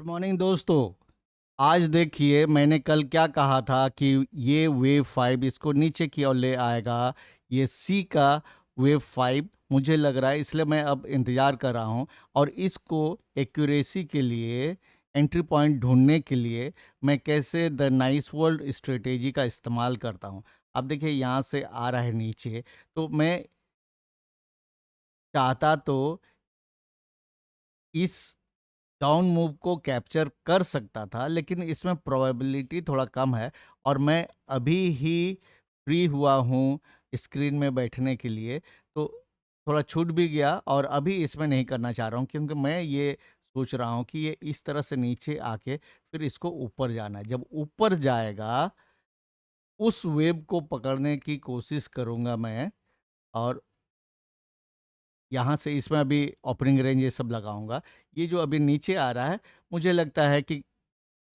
Good morning दोस्तों। आज देखिए मैंने कल क्या कहा था कि ये वेव 5 इसको नीचे की ओर ले आएगा। ये सी का वेव 5 मुझे लग रहा है, इसलिए मैं अब इंतज़ार कर रहा हूँ। और इसको एक्यूरेसी के लिए, एंट्री पॉइंट ढूंढने के लिए मैं कैसे द नाइस वर्ल्ड स्ट्रेटेजी का इस्तेमाल करता हूँ। अब देखिए यहाँ से आ रहा है नीचे, तो मैं चाहता तो इस डाउन मूव को कैप्चर कर सकता था, लेकिन इसमें प्रोबेबिलिटी थोड़ा कम है। और मैं अभी ही फ्री हुआ हूँ स्क्रीन में बैठने के लिए, तो थोड़ा छूट भी गया। और अभी इसमें नहीं करना चाह रहा हूँ, क्योंकि मैं ये सोच रहा हूँ कि ये इस तरह से नीचे आके फिर इसको ऊपर जाना है। जब ऊपर जाएगा उस वेव को पकड़ने की कोशिश करूँगा मैं। और यहाँ से इसमें अभी ओपनिंग रेंज ये सब लगाऊंगा। ये जो अभी नीचे आ रहा है, मुझे लगता है कि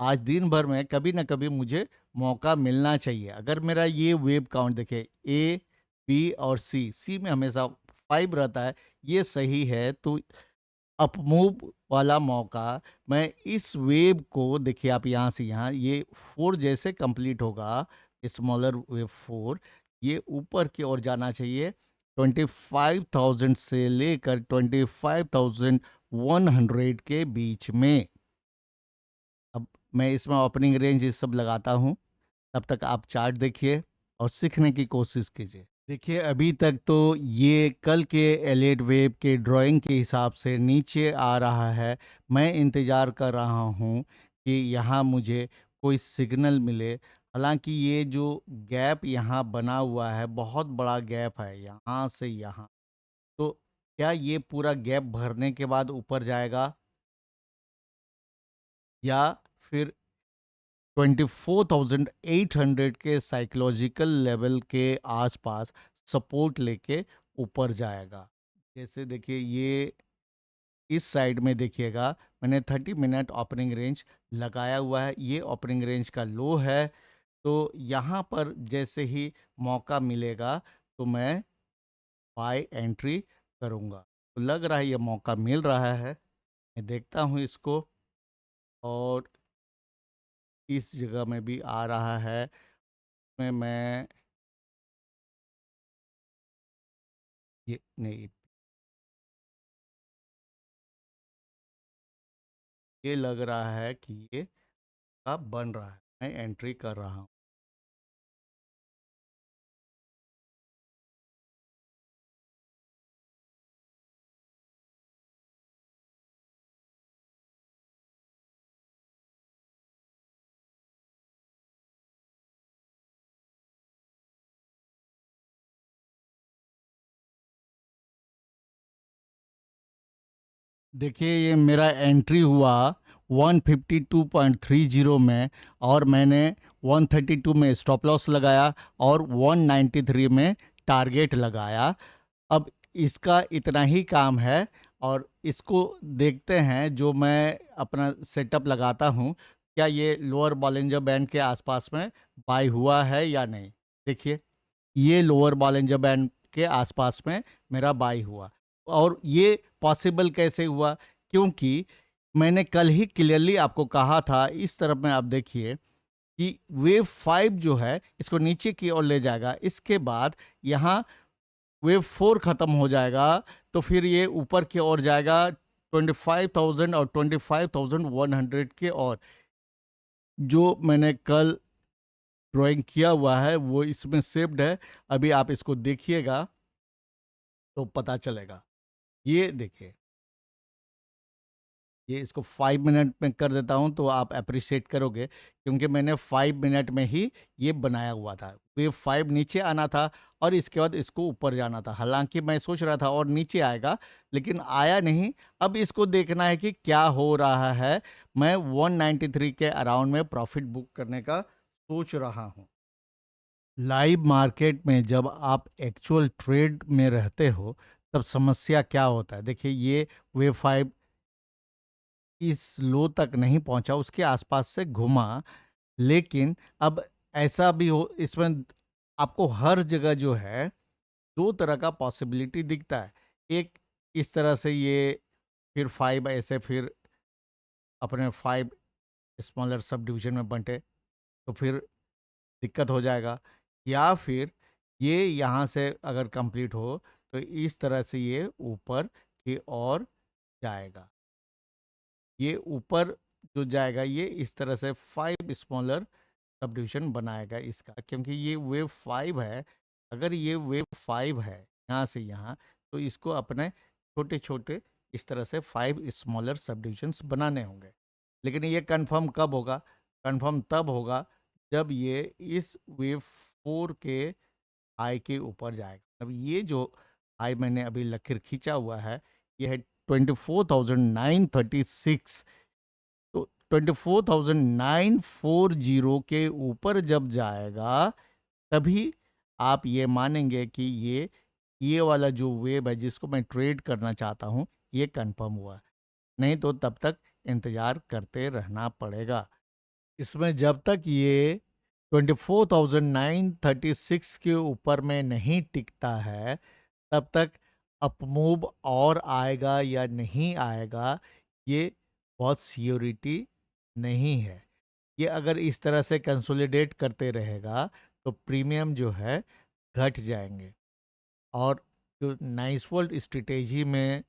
आज दिन भर में कभी ना कभी मुझे मौका मिलना चाहिए। अगर मेरा ये वेव काउंट देखे, ए, बी और सी में हमेशा 5 रहता है, ये सही है, तो अपमूव वाला मौका मैं इस वेव को, देखिए आप यहाँ से यहाँ, ये 4 जैसे कंप्लीट होगा, स्मॉलर वेव 4, ये ऊपर की ओर जाना चाहिए 25,000 से लेकर 25,100 के बीच में। अब मैं इसमें ओपनिंग रेंज ये सब लगाता हूँ। तब तक आप चार्ट देखिए और सीखने की कोशिश कीजिए। देखिए अभी तक तो ये कल के एलिट वेव के ड्राइंग के हिसाब से नीचे आ रहा है। मैं इंतज़ार कर रहा हूँ कि यहाँ मुझे कोई सिग्नल मिले। हालांकि ये जो गैप यहाँ बना हुआ है, बहुत बड़ा गैप है यहाँ से यहाँ। तो क्या ये पूरा गैप भरने के बाद ऊपर जाएगा, या फिर 24,800 के साइकोलॉजिकल लेवल के आसपास सपोर्ट लेके ऊपर जाएगा? जैसे देखिए ये इस साइड में देखिएगा, मैंने 30 मिनट ओपनिंग रेंज लगाया हुआ है। ये ओपनिंग रेंज का लो है। तो यहाँ पर जैसे ही मौका मिलेगा तो मैं बाय एंट्री करूँगा। तो लग रहा है ये मौका मिल रहा है। मैं देखता हूँ इसको, और इस जगह में भी आ रहा है। मैं ये नहीं, ये लग रहा है कि ये अब बन रहा है। मैं एंट्री कर रहा हूँ। देखिए ये मेरा एंट्री हुआ 152.30 में, और मैंने 132 में स्टॉप लॉस लगाया और 193 में टारगेट लगाया। अब इसका इतना ही काम है। और इसको देखते हैं, जो मैं अपना सेटअप लगाता हूँ, क्या ये लोअर बॉलिंजर बैंड के आसपास में बाई हुआ है या नहीं। देखिए ये लोअर बॉलिंजर बैंड के आसपास में मेरा बाई हुआ। और ये पॉसिबल कैसे हुआ? क्योंकि मैंने कल ही क्लियरली आपको कहा था, इस तरफ में आप देखिए कि वेव 5 जो है इसको नीचे की ओर ले जाएगा। इसके बाद यहाँ वेव 4 खत्म हो जाएगा, तो फिर ये ऊपर की ओर जाएगा 25,000 और 25,100 के। और जो मैंने कल ड्राइंग किया हुआ है वो इसमें सेव्ड है। अभी आप इसको देखिएगा तो पता चलेगा। ये देखिए, ये इसको 5 मिनट में कर देता हूँ तो आप अप्रिशिएट करोगे, क्योंकि मैंने 5 मिनट में ही ये बनाया हुआ था। वेव 5 नीचे आना था और इसके बाद इसको ऊपर जाना था। हालांकि मैं सोच रहा था और नीचे आएगा, लेकिन आया नहीं। अब इसको देखना है कि क्या हो रहा है। मैं 193 के अराउंड में प्रॉफिट बुक करने का सोच रहा हूँ। लाइव मार्केट में जब आप एक्चुअल ट्रेड में रहते हो, तब समस्या क्या होता है? देखिए ये वेव 5 इस लो तक नहीं पहुंचा, उसके आसपास से घुमा। लेकिन अब ऐसा भी हो, इसमें आपको हर जगह जो है दो तरह का पॉसिबिलिटी दिखता है। एक, इस तरह से ये फिर 5 ऐसे फिर अपने 5 स्मॉलर सब डिवीजन में बंटे तो फिर दिक्कत हो जाएगा। या फिर ये यहाँ से अगर कंप्लीट हो तो इस तरह से ये ऊपर की ओर जाएगा। ये ऊपर जो जाएगा ये इस तरह से 5 स्मॉलर सब डिवीजन बनाएगा इसका, क्योंकि ये वेव 5 है। अगर ये वेव 5 है यहाँ से यहाँ, तो इसको अपने छोटे छोटे इस तरह से 5 स्मॉलर सब डिविजन्स बनाने होंगे। लेकिन ये कंफर्म कब होगा? कंफर्म तब होगा जब ये इस वेव 4 के आई के ऊपर जाएगा। अब ये जो आई मैंने अभी लकीर खींचा हुआ है, ये है 24,936। तो 24,940 के ऊपर जब जाएगा तभी आप ये मानेंगे कि ये वाला जो वेव है जिसको मैं ट्रेड करना चाहता हूँ ये कंफर्म हुआ। नहीं तो तब तक इंतज़ार करते रहना पड़ेगा। इसमें जब तक ये 24,936 के ऊपर में नहीं टिकता है तब तक अपमूव और आएगा या नहीं आएगा ये बहुत सियोरिटी नहीं है। ये अगर इस तरह से कंसोलिडेट करते रहेगा तो प्रीमियम जो है घट जाएंगे। और जो नाइस वर्ल्ड स्ट्रेटेजी में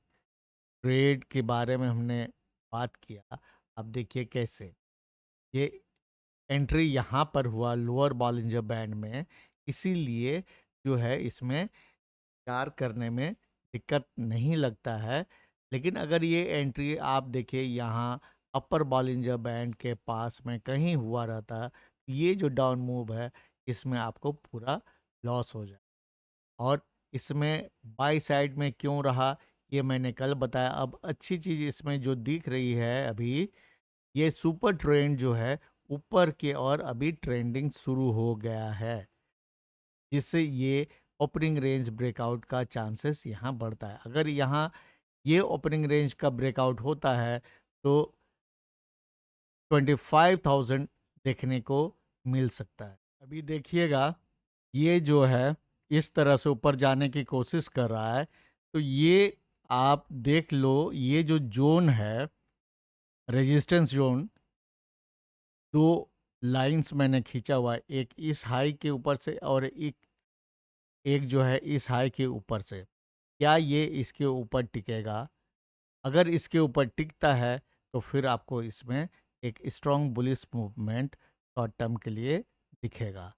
ट्रेड के बारे में हमने बात किया, अब देखिए कैसे ये एंट्री यहाँ पर हुआ लोअर बॉलिंजर बैंड में, इसीलिए जो है इसमें कार करने में दिक्कत नहीं लगता है। लेकिन अगर ये एंट्री आप देखिए यहाँ अपर बॉलिंजर बैंड के पास में कहीं हुआ रहता, ये जो डाउन मूव है इसमें आपको पूरा लॉस हो जाए। और इसमें बाई साइड में क्यों रहा ये मैंने कल बताया। अब अच्छी चीज़ इसमें जो दिख रही है अभी, ये सुपर ट्रेंड जो है ऊपर की ओर अभी ट्रेंडिंग शुरू हो गया है, जिससे ये ओपनिंग रेंज ब्रेकआउट का चांसेस यहाँ बढ़ता है। अगर यहाँ ये ओपनिंग रेंज का ब्रेकआउट होता है तो 25,000 देखने को मिल सकता है। अभी देखिएगा ये जो है इस तरह से ऊपर जाने की कोशिश कर रहा है, तो ये आप देख लो ये जो जोन है रेजिस्टेंस जोन, दो लाइंस मैंने खींचा हुआ है, एक इस हाई के ऊपर से और एक एक जो है इस हाई के ऊपर से। क्या ये इसके ऊपर टिकेगा? अगर इसके ऊपर टिकता है तो फिर आपको इसमें एक strong bullish movement short term के लिए दिखेगा।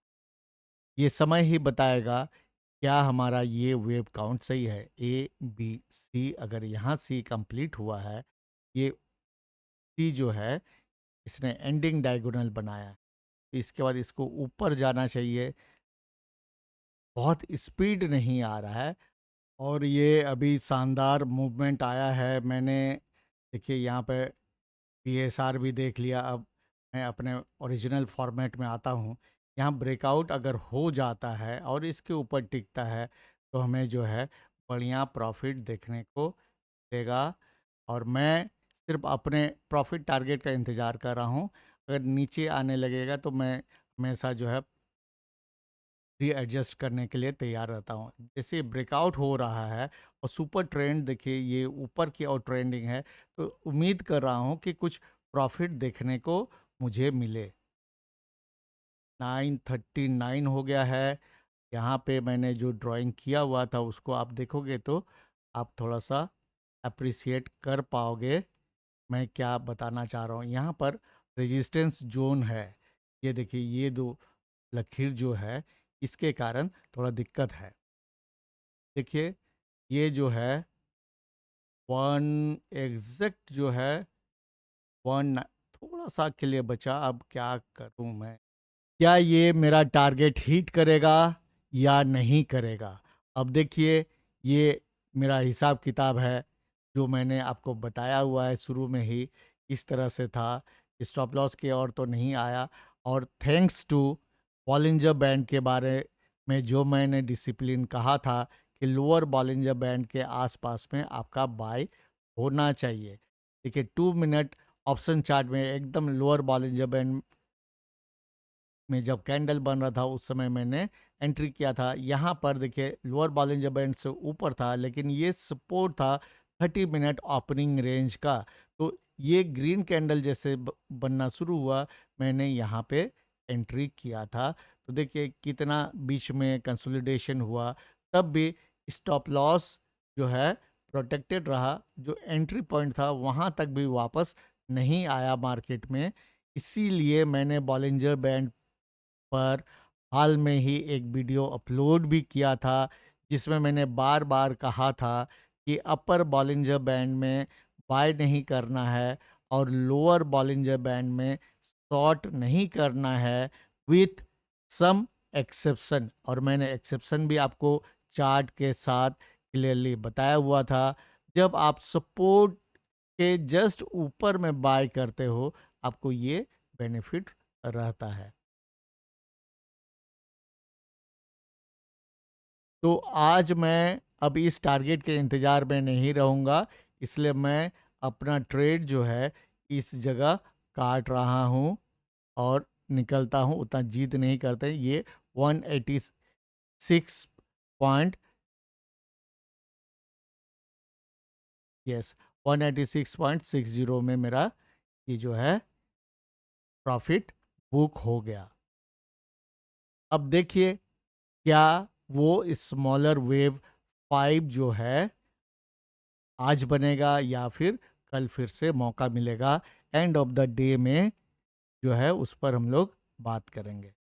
ये समय ही बताएगा क्या हमारा ये वेव काउंट सही है। ए बी सी, अगर यहाँ सी कंप्लीट हुआ है, ये सी जो है इसने एंडिंग डायगोनल बनाया है, तो इसके बाद इसको ऊपर जाना चाहिए। बहुत स्पीड नहीं आ रहा है और ये अभी शानदार मूवमेंट आया है। मैंने देखिए यहाँ पे पीएसआर भी देख लिया। अब मैं अपने ओरिजिनल फॉर्मेट में आता हूँ। यहाँ ब्रेकआउट अगर हो जाता है और इसके ऊपर टिकता है तो हमें जो है बढ़िया प्रॉफिट देखने को देगा। और मैं सिर्फ अपने प्रॉफिट टारगेट का इंतज़ार कर रहा हूँ। अगर नीचे आने लगेगा तो मैं हमेशा जो है रीएडजस्ट करने के लिए तैयार रहता हूँ। जैसे ब्रेकआउट हो रहा है और सुपर ट्रेंड देखिए ये ऊपर की ओर ट्रेंडिंग है, तो उम्मीद कर रहा हूँ कि कुछ प्रॉफिट देखने को मुझे मिले। 939 हो गया है। यहाँ पे मैंने जो ड्राइंग किया हुआ था उसको आप देखोगे तो आप थोड़ा सा अप्रिसिएट कर पाओगे मैं क्या बताना चाह रहा हूँ। यहाँ पर रेजिस्टेंस जोन है, ये देखिए ये दो लकीर जो है इसके कारण थोड़ा दिक्कत है। देखिए ये जो है वन एग्जैक्ट जो है वन, थोड़ा सा के लिए बचा। अब क्या करूं मैं? क्या ये मेरा टारगेट हिट करेगा या नहीं करेगा? अब देखिए ये मेरा हिसाब किताब है जो मैंने आपको बताया हुआ है शुरू में ही, इस तरह से था। स्टॉप लॉस की ओर तो नहीं आया। और थैंक्स टू बॉलिंजर बैंड के बारे में जो मैंने डिसिप्लिन कहा था कि लोअर बॉलिंजर बैंड के आसपास में आपका बाय होना चाहिए। देखिए 2 मिनट ऑप्शन चार्ट में एकदम लोअर बॉलिंजर बैंड में जब कैंडल बन रहा था उस समय मैंने एंट्री किया था। यहाँ पर देखिए लोअर बॉलिंजर बैंड से ऊपर था लेकिन ये सपोर्ट था 30 मिनट ओपनिंग रेंज का। तो ये ग्रीन कैंडल जैसे बनना शुरू हुआ, मैंने यहाँ पे एंट्री किया था। तो देखिए कितना बीच में कंसोलिडेशन हुआ, तब भी स्टॉप लॉस जो है प्रोटेक्टेड रहा। जो एंट्री पॉइंट था वहाँ तक भी वापस नहीं आया मार्केट में। इसीलिए मैंने बॉलिंजर बैंड पर हाल में ही एक वीडियो अपलोड भी किया था, जिसमें मैंने बार बार कहा था कि अपर बॉलिंजर बैंड में बाय नहीं करना है और लोअर बॉलिंजर बैंड में शॉर्ट नहीं करना है, विथ सम एक्सेप्शन। और मैंने एक्सेप्शन भी आपको चार्ट के साथ क्लियरली बताया हुआ था। जब आप सपोर्ट के जस्ट ऊपर में बाय करते हो, आपको ये बेनिफिट रहता है। तो आज मैं अब इस टारगेट के इंतज़ार में नहीं रहूँगा, इसलिए मैं अपना ट्रेड जो है इस जगह काट रहा हूँ और निकलता हूँ। उतना जीत नहीं करते। ये 186 पॉइंट, यस, 186.60 में मेरा ये जो है प्रॉफिट बुक हो गया। अब देखिए क्या वो स्मॉलर वेव 5 जो है आज बनेगा या फिर कल फिर से मौका मिलेगा। एंड ऑफ द डे में जो है उस पर हम लोग बात करेंगे।